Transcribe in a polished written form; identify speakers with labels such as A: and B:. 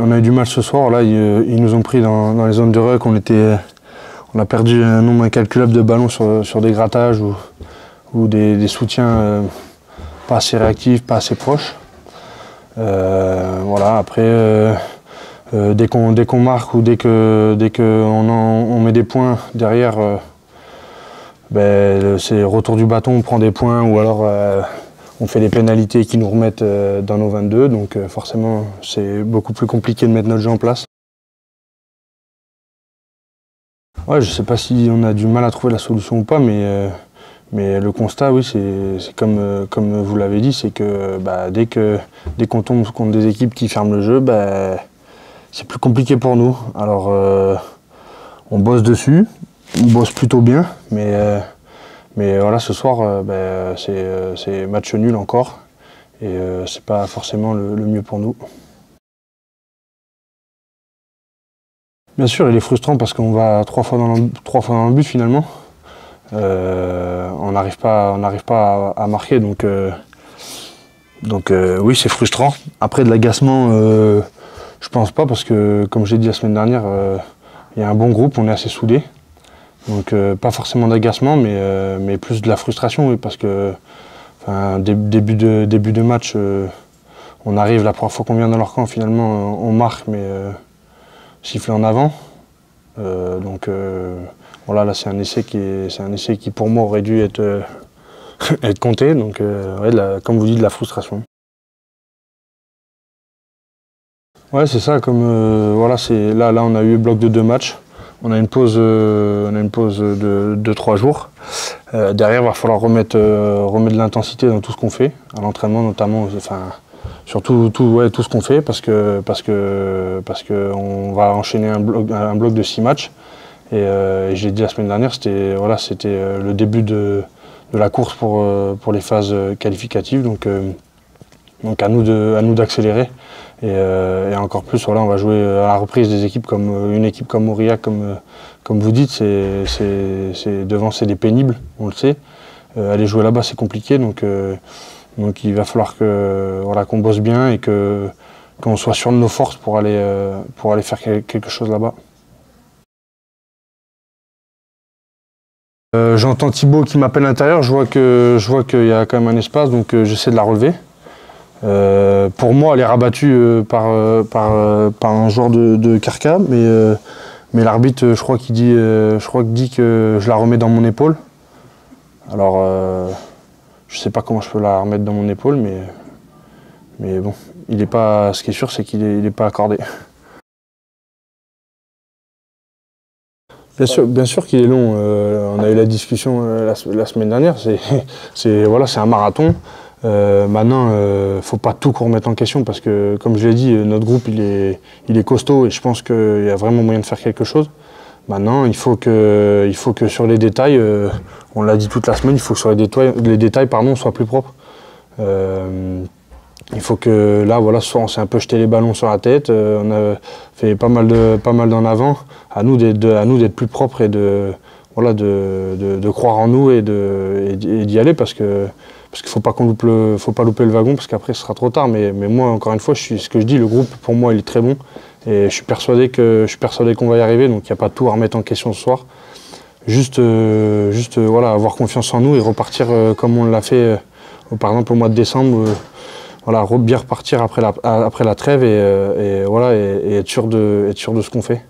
A: On a eu du mal ce soir, là ils nous ont pris dans les zones de ruck, on a perdu un nombre incalculable de ballons sur des grattages ou des soutiens pas assez réactifs, pas assez proches. Voilà, après, dès qu'on marque ou dès qu'on met des points derrière, c'est retour du bâton, on prend des points ou alors on fait des pénalités qui nous remettent dans nos 22, donc forcément c'est beaucoup plus compliqué de mettre notre jeu en place. Ouais, je ne sais pas si on a du mal à trouver la solution ou pas, mais le constat, oui, c'est comme vous l'avez dit, c'est que dès qu'on tombe contre des équipes qui ferment le jeu, c'est plus compliqué pour nous. Alors on bosse dessus, on bosse plutôt bien, mais voilà, ce soir, c'est match nul encore, et c'est pas forcément le mieux pour nous. Bien sûr, il est frustrant parce qu'on va trois fois dans le but finalement. On n'arrive pas à marquer, donc oui, c'est frustrant. Après, de l'agacement, je pense pas, parce que comme j'ai dit la semaine dernière, il y a un bon groupe, on est assez soudés. Donc pas forcément d'agacement, mais plus de la frustration, oui, parce que début de match, on arrive, la première fois qu'on vient dans leur camp, finalement, on marque, mais sifflé en avant. Voilà, là c'est un essai qui pour moi aurait dû être compté, donc ouais, comme vous dites, de la frustration. Ouais, c'est ça, voilà, là on a eu le bloc de 2 matchs, on a une pause de 3 jours. Derrière, il va falloir remettre de l'intensité dans tout ce qu'on fait, à l'entraînement notamment, surtout tout ce qu'on fait, parce que on va enchaîner un bloc de 6 matchs. Et j'ai dit la semaine dernière, c'était le début de la course pour les phases qualificatives, donc à nous d'accélérer. Et encore plus, voilà, on va jouer à la reprise des équipes une équipe comme Aurillac, comme vous dites, devant c'est des pénibles, on le sait. Aller jouer là-bas c'est compliqué, donc il va falloir qu'on bosse bien et qu'on soit sûr de nos forces pour aller faire quelque chose là-bas. J'entends Thibaut qui m'appelle à l'intérieur, je vois qu'il y a quand même un espace, donc j'essaie de la relever. Pour moi, elle est rabattue par un joueur de Carca, mais l'arbitre, je crois qu'il dit que je la remets dans mon épaule. Alors, je sais pas comment je peux la remettre dans mon épaule, mais bon, ce qui est sûr, c'est qu'il n'est pas accordé. Bien sûr qu'il est long. On a eu la discussion la semaine dernière. C'est un marathon. Maintenant, faut pas tout remettre en question, parce que, comme je l'ai dit, notre groupe il est costaud, et je pense qu'il y a vraiment moyen de faire quelque chose. Maintenant, il faut que sur les détails, on l'a dit toute la semaine, il faut que sur les détails soient plus propres. Il faut que là, voilà, on s'est un peu jeté les ballons sur la tête, on a fait pas mal d'en avant. À nous d'être plus propres et de croire en nous et d'y aller, parce qu'il faut pas louper le wagon, parce qu'après ce sera trop tard. Mais moi, encore une fois, ce que je dis, le groupe pour moi il est très bon, et je suis persuadé qu'on va y arriver, donc il n'y a pas tout à remettre en question ce soir. Juste voilà, avoir confiance en nous et repartir comme on l'a fait par exemple au mois de décembre. Voilà, bien repartir après la trêve et être sûr de ce qu'on fait.